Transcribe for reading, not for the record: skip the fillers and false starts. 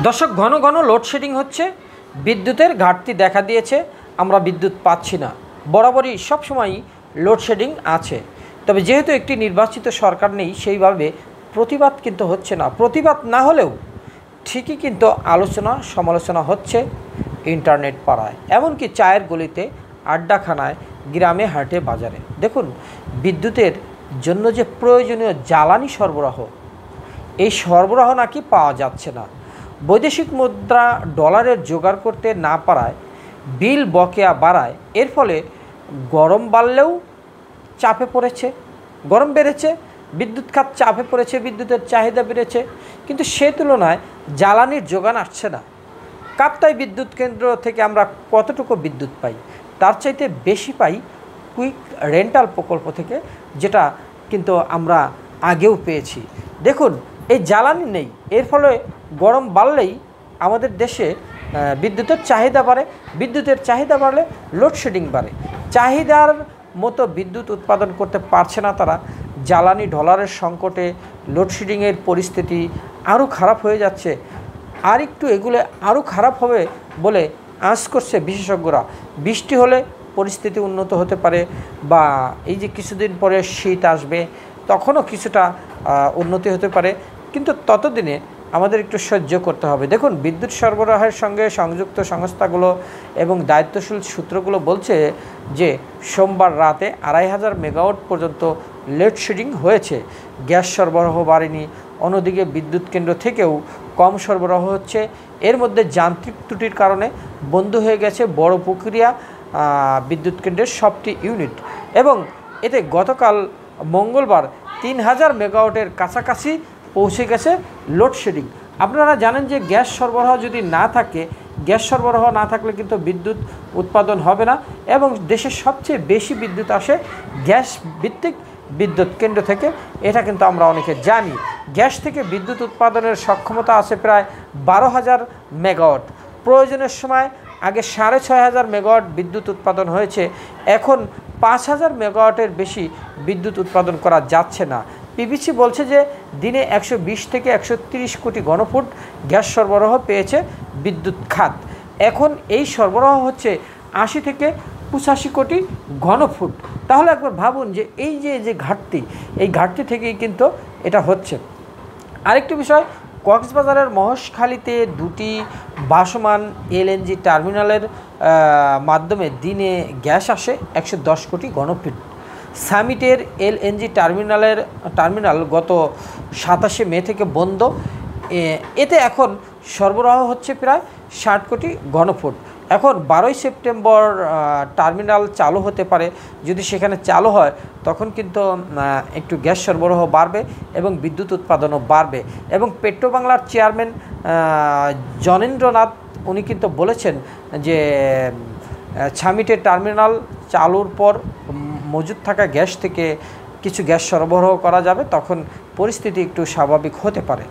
দর্শক, ঘন ঘন লোডশেডিং হচ্ছে, বিদ্যুতের ঘাটতি দেখা দিয়েছে, আমরা বিদ্যুৎ পাচ্ছি না। বরাবরই সবসময়ই লোডশেডিং আছে, তবে যেহেতু একটি নির্বাচিত সরকার নেই, সেইভাবে প্রতিবাদ কিন্তু হচ্ছে না। প্রতিবাদ না হলেও ঠিকই কিন্তু আলোচনা সমালোচনা হচ্ছে ইন্টারনেট পাড়ায়, এমনকি চায়ের গলিতে, আড্ডাখানায়, গ্রামে হাটে বাজারে। দেখুন, বিদ্যুতের জন্য যে প্রয়োজনীয় জ্বালানি সরবরাহ, এই সরবরাহ নাকি পাওয়া যাচ্ছে না। বৈদেশিক মুদ্রা ডলারের জোগাড় করতে না পারায় বিল বকেয়া বাড়ায়। এর ফলে গরম বাড়লেও চাপে পড়েছে, গরম বেড়েছে, বিদ্যুৎ খাত চাপে পড়েছে, বিদ্যুতের চাহিদা বেড়েছে, কিন্তু সে তুলনায় জ্বালানির যোগান আসছে না। কাপ্তাই বিদ্যুৎ কেন্দ্র থেকে আমরা কতটুকু বিদ্যুৎ পাই, তার চাইতে বেশি পাই কুইক রেন্টাল প্রকল্প থেকে, যেটা কিন্তু আমরা আগেও পেয়েছি। দেখুন, এই জ্বালানি নেই, এর ফলে গরম বাড়লেই আমাদের দেশে বিদ্যুতের চাহিদা বাড়ে, বিদ্যুতের চাহিদা বাড়লে লোডশেডিং বাড়ে। চাহিদার মতো বিদ্যুৎ উৎপাদন করতে পারছে না তারা। জ্বালানি ডলারের সংকটে লোডশেডিংয়ের পরিস্থিতি আরও খারাপ হয়ে যাচ্ছে, আর একটু এগুলো আরও খারাপ হবে বলে আঁচ করছে বিশেষজ্ঞরা। বৃষ্টি হলে পরিস্থিতি উন্নত হতে পারে, বা এই যে কিছুদিন পরে শীত আসবে, তখনও কিছুটা উন্নতি হতে পারে, কিন্তু ততদিনে আমাদের একটু সহ্য করতে হবে। দেখুন, বিদ্যুৎ সরবরাহের সঙ্গে সংযুক্ত সংস্থাগুলো এবং দায়িত্বশীল সূত্রগুলো বলছে যে সোমবার রাতে 2500 মেগাওয়াট পর্যন্ত লোডশেডিং হয়েছে। গ্যাস সরবরাহ বাড়েনি, অন্যদিকে বিদ্যুৎ কেন্দ্র থেকেও কম সরবরাহ হচ্ছে। এর মধ্যে যান্ত্রিক ত্রুটির কারণে বন্ধ হয়ে গেছে বড় প্রক্রিয়া বিদ্যুৎ কেন্দ্রের সবটি ইউনিট, এবং এতে গতকাল মঙ্গলবার 3000 মেগাওয়াটের কাছাকাছি পৌঁছে গেছে লোডশেডিং। আপনারা জানেন যে গ্যাস সরবরাহ যদি না থাকে, গ্যাস সরবরাহ না থাকলে কিন্তু বিদ্যুৎ উৎপাদন হবে না, এবং দেশের সবচেয়ে বেশি বিদ্যুৎ আসে গ্যাস ভিত্তিক বিদ্যুৎ কেন্দ্র থেকে। এটা কিন্তু আমরা অনেকে জানি। গ্যাস থেকে বিদ্যুৎ উৎপাদনের সক্ষমতা আছে প্রায় 12,000 মেগাওয়াট। প্রয়োজনের সময় আগে 6500 মেগাওয়াট বিদ্যুৎ উৎপাদন হয়েছে, এখন 5000 মেগাওয়াটের বেশি বিদ্যুৎ উৎপাদন করা যাচ্ছে না। পিবিসি বলছে যে দিনে 120 থেকে 130 কোটি ঘনফুট গ্যাস সরবরাহ পেয়েছে বিদ্যুৎ খাত। এখন এই সরবরাহ হচ্ছে 80 থেকে 85 কোটি ঘনফুট। তাহলে একবার ভাবুন যে এই যে ঘাটতি, এই ঘাটতি থেকেই কিন্তু এটা হচ্ছে। আরেকটি বিষয়, কক্সবাজারের মহেশখালীতে 2টি ভাসমান এলএনজি টার্মিনালের মাধ্যমে দিনে গ্যাস আসে 110 কোটি ঘনফুট। সামিটের এলএনজি টার্মিনাল গত 27 মে থেকে বন্ধ। এতে এখন সরবরাহ হচ্ছে প্রায় 60 কোটি ঘনফুট। এখন 12 সেপ্টেম্বর টার্মিনাল চালু হতে পারে। যদি সেখানে চালু হয়, তখন কিন্তু একটু গ্যাস সরবরাহ বাড়বে এবং বিদ্যুৎ উৎপাদনও বাড়বে। এবং পেট্রোবাংলার চেয়ারম্যান জনেন্দ্রনাথ, উনি কিন্তু বলেছেন যে সামিটের টার্মিনাল চালুর পর মজুদ থাকা গ্যাস থেকে কিছু গ্যাস সরবরাহ করা যাবে, তখন পরিস্থিতি একটু স্বাভাবিক হতে পারে।